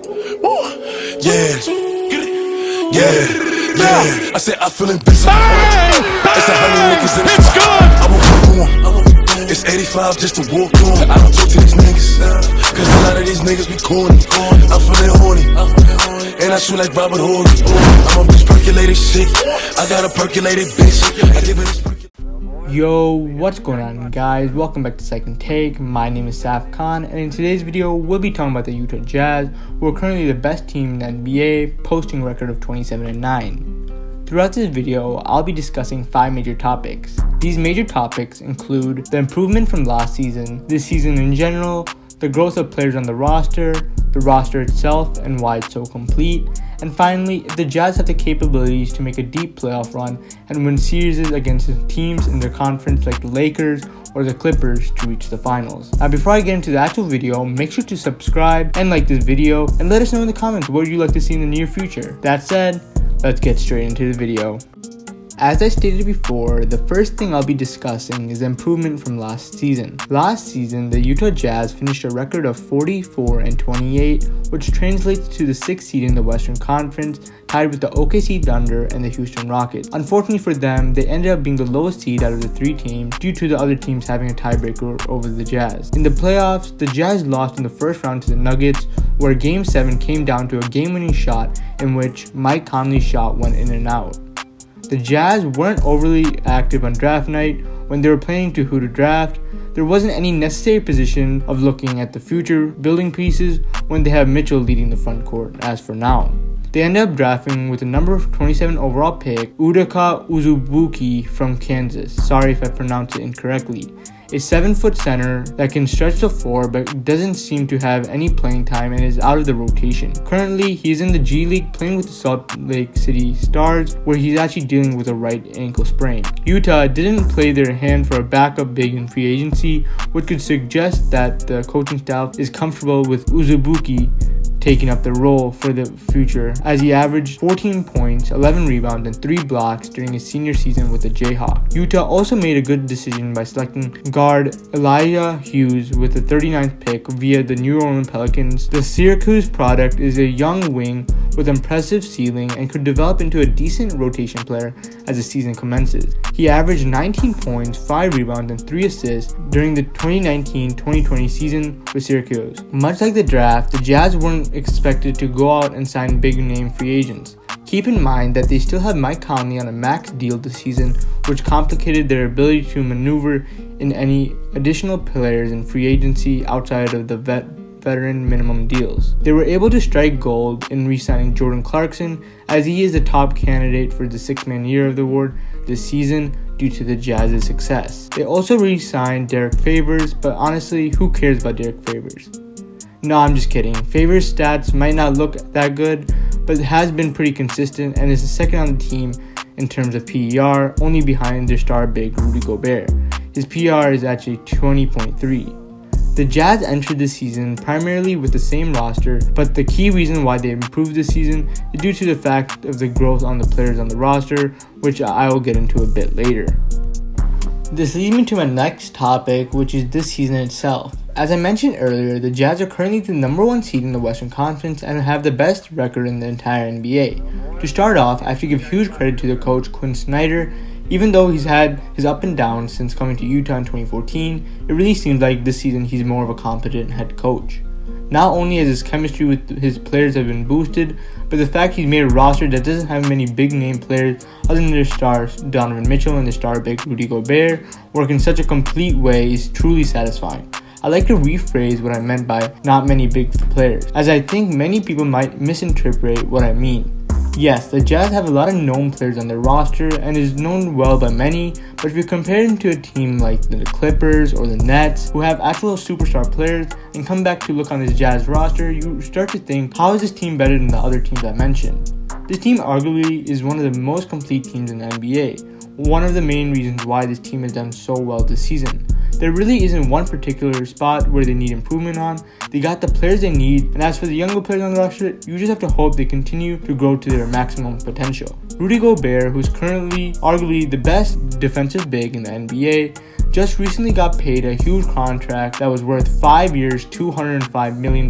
Yeah. I said I feel invincible. It's 100 niggas in the spot. I will walk through 'em. It's 85 just to walk through 'em. I don't talk to these niggas, cause a lot of these niggas be corny. I'm feeling horny, and I shoot like Robert Horry. I'm off this percolated shit. I got a percolated bitch. I give it this percolated. Yo, what's going on, guys? Welcome back to Second Take. My name is Saif, and in today's video we'll be talking about the Utah Jazz, who are currently the best team in the NBA, posting a record of 27-9. Throughout this video, I'll be discussing 5 major topics. These major topics include the improvement from last season, this season in general, the growth of players on the roster itself and why it's so complete, and finally, if the Jazz have the capabilities to make a deep playoff run and win series against teams in their conference like the Lakers or the Clippers to reach the finals. Now, before I get into the actual video, make sure to subscribe and like this video, and let us know in the comments what you'd like to see in the near future. That said, let's get straight into the video. As I stated before, the first thing I'll be discussing is the improvement from last season. Last season, the Utah Jazz finished a record of 44-28, which translates to the 6th seed in the Western Conference, tied with the OKC Thunder and the Houston Rockets. Unfortunately for them, they ended up being the lowest seed out of the 3 teams due to the other teams having a tiebreaker over the Jazz. In the playoffs, the Jazz lost in the first round to the Nuggets, where Game 7 came down to a game-winning shot in which Mike Conley's shot went in and out. The Jazz weren't overly active on draft night when they were planning to who to draft. There wasn't any necessary position of looking at the future building pieces when they have Mitchell leading the front court as for now. They ended up drafting with the number 27 overall pick, Udaka Uzubuki from Kansas. Sorry if I pronounced it incorrectly. A 7-foot center that can stretch the floor but doesn't seem to have any playing time and is out of the rotation. Currently, he's in the G League playing with the Salt Lake City Stars, where he's actually dealing with a right ankle sprain. Utah didn't play their hand for a backup big in free agency, which could suggest that the coaching staff is comfortable with Uzubuki taking up the role for the future, as he averaged 14 points, 11 rebounds, and 3 blocks during his senior season with the Jayhawks. Utah also made a good decision by selecting guard Elijah Hughes with the 39th pick via the New Orleans Pelicans. The Syracuse product is a young wing with impressive ceiling and could develop into a decent rotation player as the season commences. He averaged 19 points, 5 rebounds, and 3 assists during the 2019-2020 season with Syracuse. Much like the draft, the Jazz weren't expected to go out and sign big-name free agents. Keep in mind that they still have Mike Conley on a max deal this season, which complicated their ability to maneuver in any additional players in free agency outside of the veteran minimum deals. They were able to strike gold in re-signing Jordan Clarkson, as he is the top candidate for the 6-Man Year of the award this season due to the Jazz's success. They also re-signed Derek Favors, but honestly, who cares about Derek Favors? No, I'm just kidding. Favors' stats might not look that good, but has been pretty consistent and is the second on the team in terms of PER, only behind their star big Rudy Gobert. His PER is actually 20.3. The Jazz entered the season primarily with the same roster, but the key reason why they improved this season is due to the fact of the growth on the players on the roster, which I will get into a bit later. This leads me to my next topic, which is this season itself. As I mentioned earlier, the Jazz are currently the number 1 seed in the Western Conference and have the best record in the entire NBA. To start off, I have to give huge credit to their coach Quinn Snyder. Even though he's had his up and downs since coming to Utah in 2014, it really seems like this season he's more of a competent head coach. Not only has his chemistry with his players have been boosted, but the fact he's made a roster that doesn't have many big name players other than their stars Donovan Mitchell and their star big Rudy Gobert work in such a complete way is truly satisfying. I like to rephrase what I meant by not many big players, as I think many people might misinterpret what I mean. Yes, the Jazz have a lot of known players on their roster and is known well by many, but if you compare them to a team like the Clippers or the Nets, who have actual superstar players, and come back to look on this Jazz roster, you start to think, how is this team better than the other teams I mentioned? This team arguably is one of the most complete teams in the NBA, one of the main reasons why this team has done so well this season. There really isn't one particular spot where they need improvement on. They got the players they need, and as for the younger players on the roster, you just have to hope they continue to grow to their maximum potential. Rudy Gobert, who's currently arguably the best defensive big in the NBA, just recently got paid a huge contract that was worth 5 years, $205 million.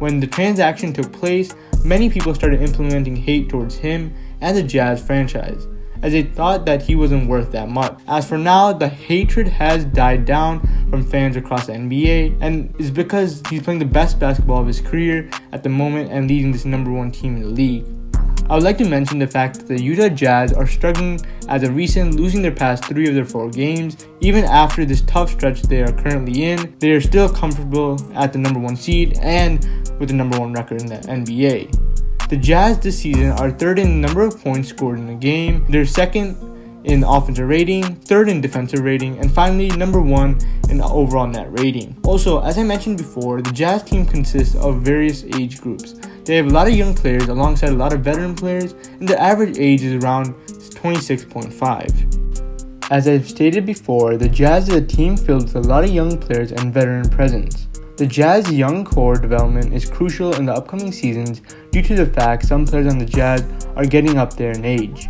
When the transaction took place, many people started implementing hate towards him and the Jazz franchise, as they thought that he wasn't worth that much. As for now, the hatred has died down from fans across the NBA, and is because he's playing the best basketball of his career at the moment and leading this #1 team in the league. I would like to mention the fact that the Utah Jazz are struggling as of recent, losing their past 3 of their 4 games. Even after this tough stretch they are currently in, they are still comfortable at the #1 seed and with the #1 record in the NBA. The Jazz this season are 3rd in the number of points scored in a game, they're 2nd in offensive rating, 3rd in defensive rating, and finally #1 in overall net rating. Also, as I mentioned before, the Jazz team consists of various age groups. They have a lot of young players alongside a lot of veteran players, and their average age is around 26.5. As I've stated before, the Jazz is a team filled with a lot of young players and veteran presence. The Jazz young core development is crucial in the upcoming seasons due to the fact some players on the Jazz are getting up there in age.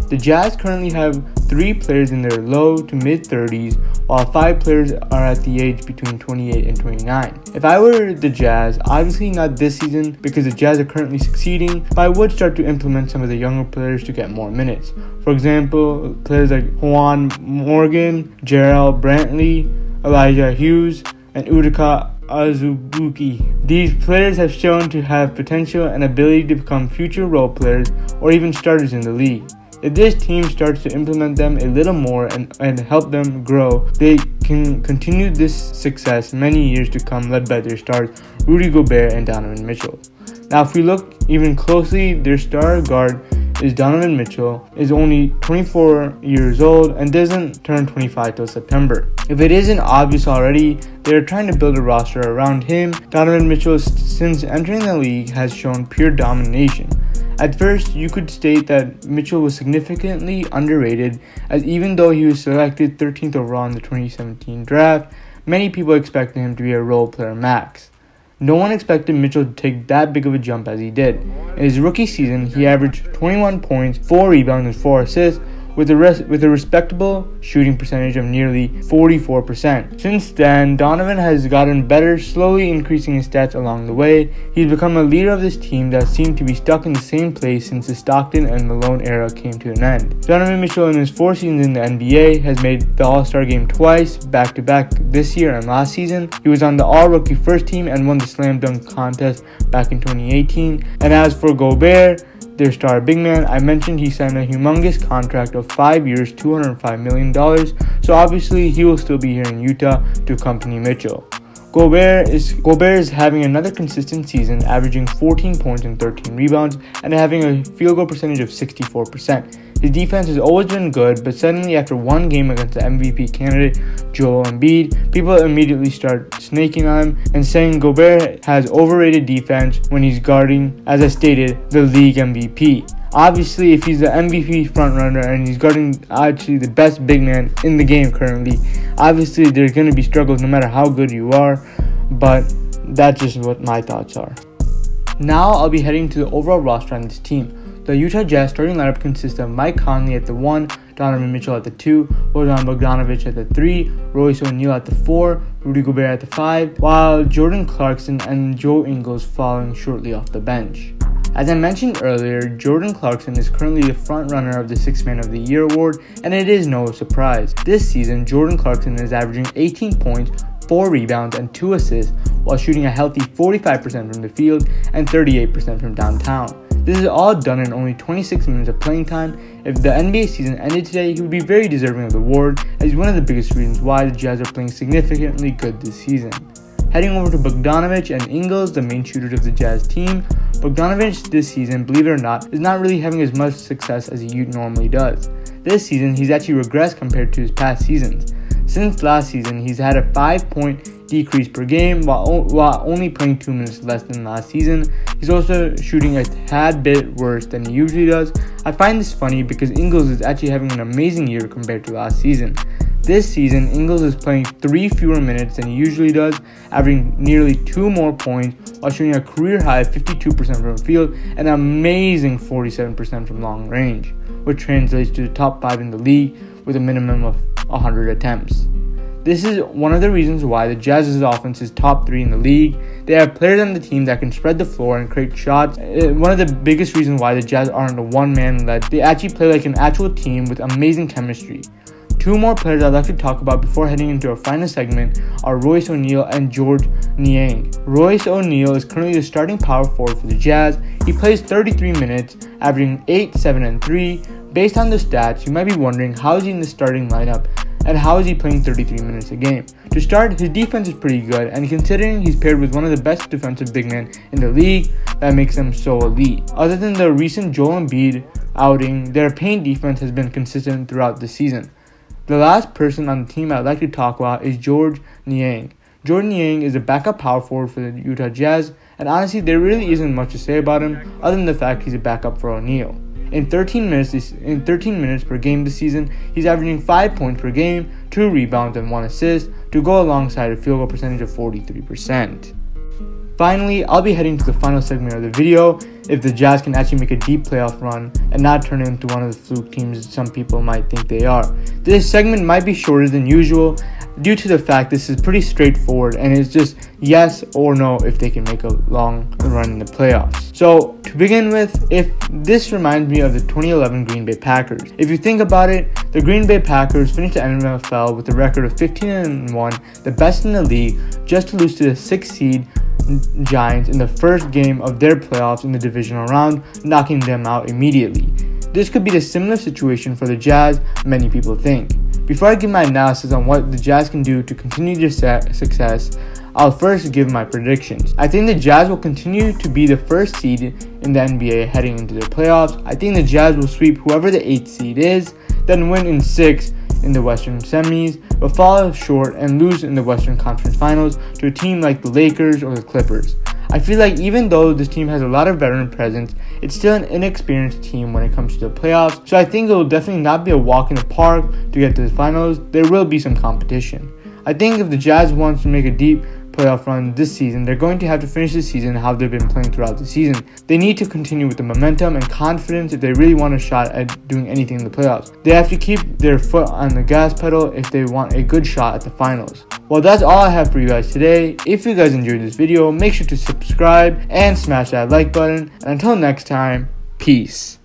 The Jazz currently have 3 players in their low to mid 30s, while 5 players are at the age between 28 and 29. If I were the Jazz, obviously not this season because the Jazz are currently succeeding, but I would start to implement some of the younger players to get more minutes. For example, players like Juan Morgan, Jarrell Brantley, Elijah Hughes, and Udoka Azubuike. These players have shown to have potential and ability to become future role players or even starters in the league. If this team starts to implement them a little more and help them grow, they can continue this success many years to come, led by their stars Rudy Gobert and Donovan Mitchell. Now, if we look even closely, their star guard is Donovan Mitchell, is only 24 years old and doesn't turn 25 till September. If it isn't obvious already, they're trying to build a roster around him. Donovan Mitchell, since entering the league, has shown pure domination. At first, you could state that Mitchell was significantly underrated, as even though he was selected 13th overall in the 2017 draft, many people expected him to be a role player max. No one expected Mitchell to take that big of a jump as he did. In his rookie season, he averaged 21 points, 4 rebounds, and 4 assists, with a respectable shooting percentage of nearly 44%. Since then, Donovan has gotten better, slowly increasing his stats along the way. He's become a leader of this team that seemed to be stuck in the same place since the Stockton and Malone era came to an end. Donovan Mitchell, in his 4 seasons in the NBA, has made the All-Star game twice, back-to-back this year and last season. He was on the All-Rookie First Team and won the Slam Dunk contest back in 2018. And as for Gobert, their star big man, I mentioned he signed a humongous contract of 5 years, $205 million, so obviously he will still be here in Utah to accompany Mitchell. Gobert is having another consistent season, averaging 14 points and 13 rebounds, and having a field goal percentage of 64%. His defense has always been good, but suddenly after one game against the MVP candidate, Joel Embiid, people immediately start snaking on him and saying Gobert has overrated defense when he's guarding, as I stated, the league MVP. Obviously, if he's the MVP frontrunner and he's guarding actually the best big man in the game currently, obviously there's going to be struggles no matter how good you are, but that's just what my thoughts are. Now I'll be heading to the overall roster on this team. The Utah Jazz starting lineup consists of Mike Conley at the 1, Donovan Mitchell at the 2, Bojan Bogdanovic at the 3, Royce O'Neal at the 4, Rudy Gobert at the 5, while Jordan Clarkson and Joe Ingles following shortly off the bench. As I mentioned earlier, Jordan Clarkson is currently the front-runner of the 6th Man of the Year award, and it is no surprise. This season, Jordan Clarkson is averaging 18 points, 4 rebounds, and 2 assists, while shooting a healthy 45% from the field and 38% from downtown. This is all done in only 26 minutes of playing time. If the NBA season ended today, he would be very deserving of the award, as he's one of the biggest reasons why the Jazz are playing significantly good this season. Heading over to Bogdanovic and Ingles, the main shooters of the Jazz team, Bogdanovic this season, believe it or not, is not really having as much success as he normally does. This season, he's actually regressed compared to his past seasons. Since last season, he's had a 5-point decrease per game while only playing 2 minutes less than last season. He's also shooting a tad bit worse than he usually does. I find this funny because Ingles is actually having an amazing year compared to last season. This season, Ingles is playing 3 fewer minutes than he usually does, averaging nearly 2 more points while shooting a career-high 52% from the field and an amazing 47% from long range, which translates to the top 5 in the league with a minimum of 100 attempts. This is one of the reasons why the Jazz's offense is top 3 in the league. They have players on the team that can spread the floor and create shots. One of the biggest reasons why the Jazz aren't a one-man led. They actually play like an actual team with amazing chemistry. Two more players I'd like to talk about before heading into our final segment are Royce O'Neal and George Niang. Royce O'Neal is currently the starting power forward for the Jazz. He plays 33 minutes, averaging 8, 7, and 3. Based on the stats, you might be wondering how is he in the starting lineup and how is he playing 33 minutes a game. To start, his defense is pretty good, and considering he's paired with one of the best defensive big men in the league, that makes him so elite. Other than the recent Joel Embiid outing, their paint defense has been consistent throughout the season. The last person on the team I'd like to talk about is George Niang. George Niang is a backup power forward for the Utah Jazz, and honestly there really isn't much to say about him other than the fact he's a backup for O'Neal. In 13 minutes per game this season, he's averaging 5 points per game, 2 rebounds and 1 assist to go alongside a field goal percentage of 43%. Finally, I'll be heading to the final segment of the video if the Jazz can actually make a deep playoff run and not turn into one of the fluke teams some people might think they are. This segment might be shorter than usual due to the fact this is pretty straightforward and it's just yes or no if they can make a long run in the playoffs. So to begin with, if this reminds me of the 2011 Green Bay Packers. If you think about it, the Green Bay Packers finished the NFL with a record of 15-1, the best in the league, just to lose to the 6th seed Giants in the first game of their playoffs in the divisional round, knocking them out immediately. This could be the similar situation for the Jazz, many people think. Before I give my analysis on what the Jazz can do to continue their success, I'll first give my predictions. I think the Jazz will continue to be the first seed in the NBA heading into the playoffs. I think the Jazz will sweep whoever the 8th seed is, then win in 6 in the Western semis, but fall short and lose in the Western Conference Finals to a team like the Lakers or the Clippers. I feel like even though this team has a lot of veteran presence, it's still an inexperienced team when it comes to the playoffs, so I think it will definitely not be a walk in the park to get to the finals. There will be some competition. I think if the Jazz wants to make a deep playoff run this season, they're going to have to finish the season how they've been playing throughout the season. They need to continue with the momentum and confidence if they really want a shot at doing anything in the playoffs. They have to keep their foot on the gas pedal if they want a good shot at the finals. Well, that's all I have for you guys today. If you guys enjoyed this video, make sure to subscribe and smash that like button. And until next time, peace.